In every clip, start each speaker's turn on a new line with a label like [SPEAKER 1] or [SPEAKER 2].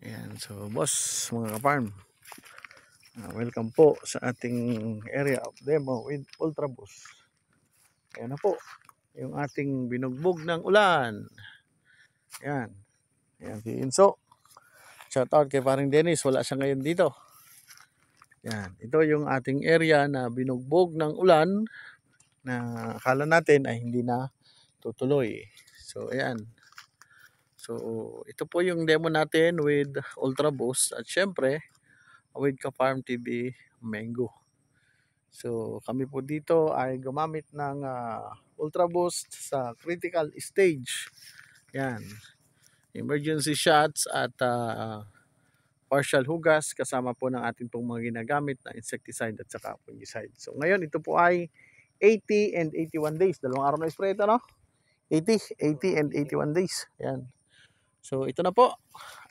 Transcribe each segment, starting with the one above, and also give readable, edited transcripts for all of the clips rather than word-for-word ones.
[SPEAKER 1] Ayan, so boss, mga ka-farm, welcome po sa ating area of demo with Ultra Boost. Ayan na po, yung ating binugbog ng ulan. Ayan, ayan si Inso. Shoutout kay paring Dennis, wala siya ngayon dito. Ayan, ito yung ating area na binugbog ng ulan na akala natin ay hindi na tutuloy. So ayan. So ito po yung demo natin with Ultra Boost at syempre with Ka-Farm TV Mango. So kami po dito ay gumamit ng Ultra Boost sa critical stage. Yan. Emergency shots at partial hugas kasama po ng ating pong mga ginagamit na insecticide at saka fungicide. So ngayon ito po ay 80 and 81 days. Dalawang araw na spray ito, no? 80 and 81 days. Yan. So ito na po.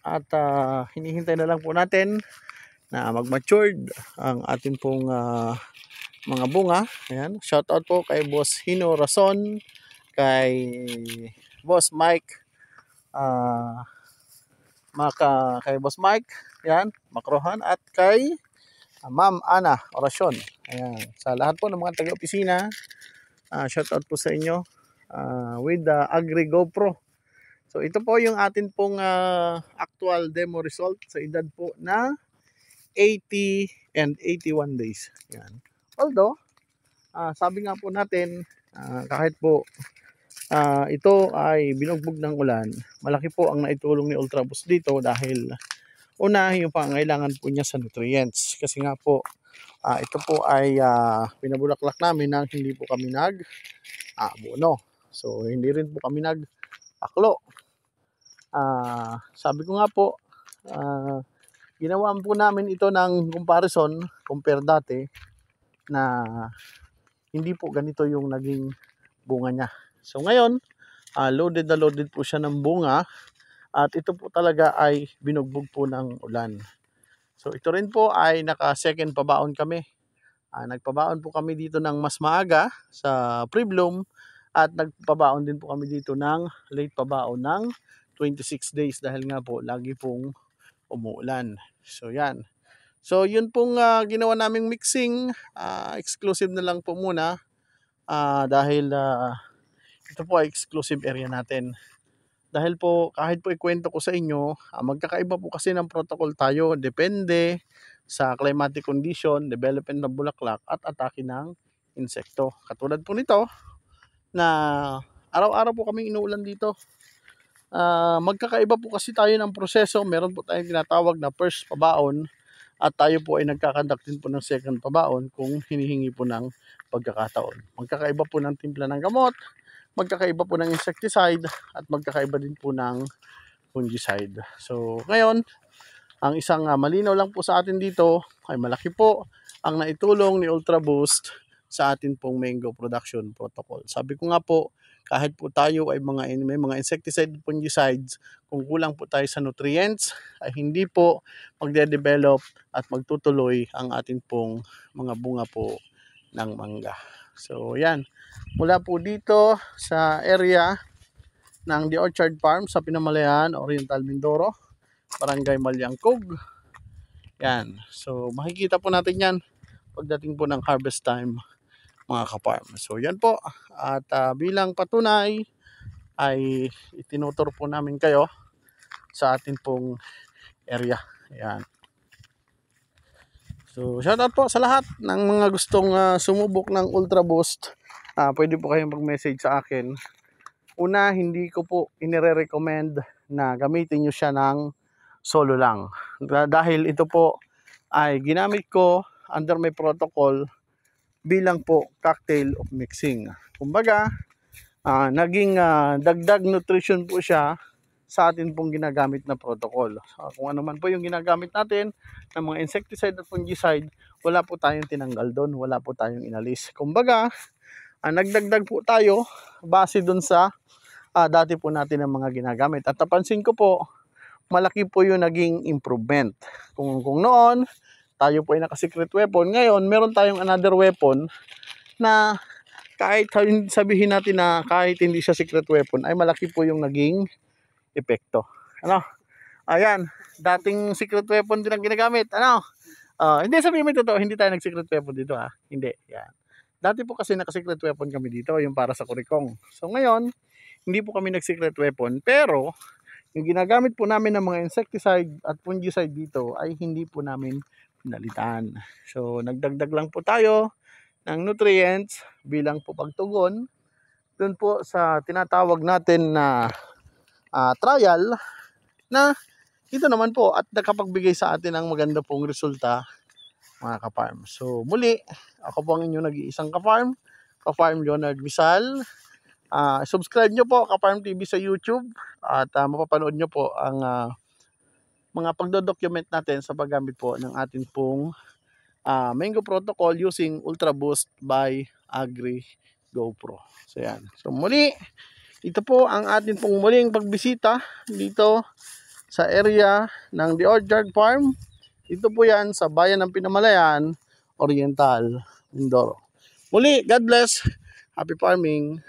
[SPEAKER 1] At hinihintay na lang po natin na mag-matured ang ating pong mga bunga. Ayan. Shout out po kay Boss Hino Rason, kay Boss Mike, kay Boss Mike, yan, Makrohan, at kay Ma'am Ana Orasyon. Ayan. Sa lahat po ng mga taga-opisina, shout out po sa inyo with the Agri GoPro. So ito po yung atin pong actual demo result sa edad po na 80 and 81 days. Yan. Although, sabi nga po natin, kahit po ito ay binugbog ng ulan, malaki po ang naitulong ni Ultra Boost dito dahil una, yung pangailangan po niya sa nutrients. Kasi nga po, ito po ay pinabulaklak namin nang hindi po kami nag-abono. So, hindi rin po kami nag-aklo. Sabi ko nga po, ginawa po namin ito ng comparison, compare dati, na hindi po ganito yung naging bunga niya. So ngayon, loaded na loaded po siya ng bunga at ito po talaga ay binugbog po ng ulan. So ito rin po ay naka-second pabaon kami. Nagpabaon po kami dito ng mas maaga sa pre-bloom at nagpabaon din po kami dito ng late pabaon ng 26 days dahil nga po lagi pong umuulan. So yan. So yun pong ginawa naming mixing, exclusive na lang po muna dahil ito po ay exclusive area natin. Dahil po kahit po ikwento ko sa inyo, magkakaiba po kasi ng protocol tayo. Depende sa climatic condition, development ng bulaklak at atake ng insekto. Katulad po nito na araw-araw po kaming inuulan dito. Magkakaiba po kasi tayo ng proseso. Meron po tayong tinatawag na first pabaon at tayo po ay nagkakandak din po ng second pabaon kung hinihingi po ng pagkakataon. Magkakaiba po ng timpla ng gamot, magkakaiba po ng insecticide at magkakaiba din po ng fungicide. So ngayon, ang isang malinaw lang po sa atin dito ay malaki po ang naitulong ni Ultra Boost sa atin pong mango production protocol. Sabi ko nga po, kahit po tayo ay may mga insecticide at fungicides, kung kulang po tayo sa nutrients, ay hindi po magde-develop at magtutuloy ang atin pong mga bunga po ng mangga. So yan, mula po dito sa area ng The Orchard Farm sa Pinamalayan, Oriental Mindoro, Barangay Malyangkog. Yan, so makikita po natin yan pagdating po ng harvest time, mga ka-farm. So yan po, at bilang patunay ay itinutur po namin kayo sa atin pong area. Yan. So shoutout po sa lahat ng mga gustong sumubok ng Ultra Boost. Pwede po kayong mag-message sa akin. Una, hindi ko po inire-recommend na gamitin nyo siya ng solo lang. Dahil ito po ay ginamit ko under my protocol bilang po cocktail of mixing. Kumbaga, naging dagdag nutrition po siya sa atin pong ginagamit na protocol. Kung ano man po yung ginagamit natin ng mga insecticide at fungicide, wala po tayong tinanggal doon, wala po tayong inalis. Kumbaga, nagdagdag po tayo base doon sa dati po natin ng mga ginagamit. At napansin ko po, malaki po yung naging improvement. Kung noon, tayo po ay naka-secret weapon. Ngayon, meron tayong another weapon na kahit sabihin natin na kahit hindi siya secret weapon, ay malaki po yung naging epekto. Ano? Ayan, dating secret weapon din ang ginagamit. Ano? Hindi, sabihin mo totoo, hindi tayo nag-secret weapon dito ha. Hindi, yan. Dati po kasi naka-secret weapon kami dito, yung para sa kurikong. So ngayon, hindi po kami nag-secret weapon, pero yung ginagamit po namin ng mga insecticide at fungicide dito ay hindi po namin pinalitan. So nagdagdag lang po tayo ng nutrients bilang po pagtugon dun po sa tinatawag natin na trial na ito naman po at nakapagbigay sa atin ng maganda pong resulta mga ka-farm. So muli, ako po ang inyong nag-iisang ka-farm, ka-farm Leonard Visal. Subscribe nyo po ka-farm TV sa YouTube at mapapanood nyo po ang mga pagdodocument natin sa paggamit po ng ating pong Mango Protocol using Ultra Boost by Agri GoPro. So yan. So muli, ito po ang ating pong muling pagbisita dito sa area ng The Orchard Farm. Ito po yan sa bayan ng Pinamalayan, Oriental, Mindoro. Muli, God bless. Happy farming.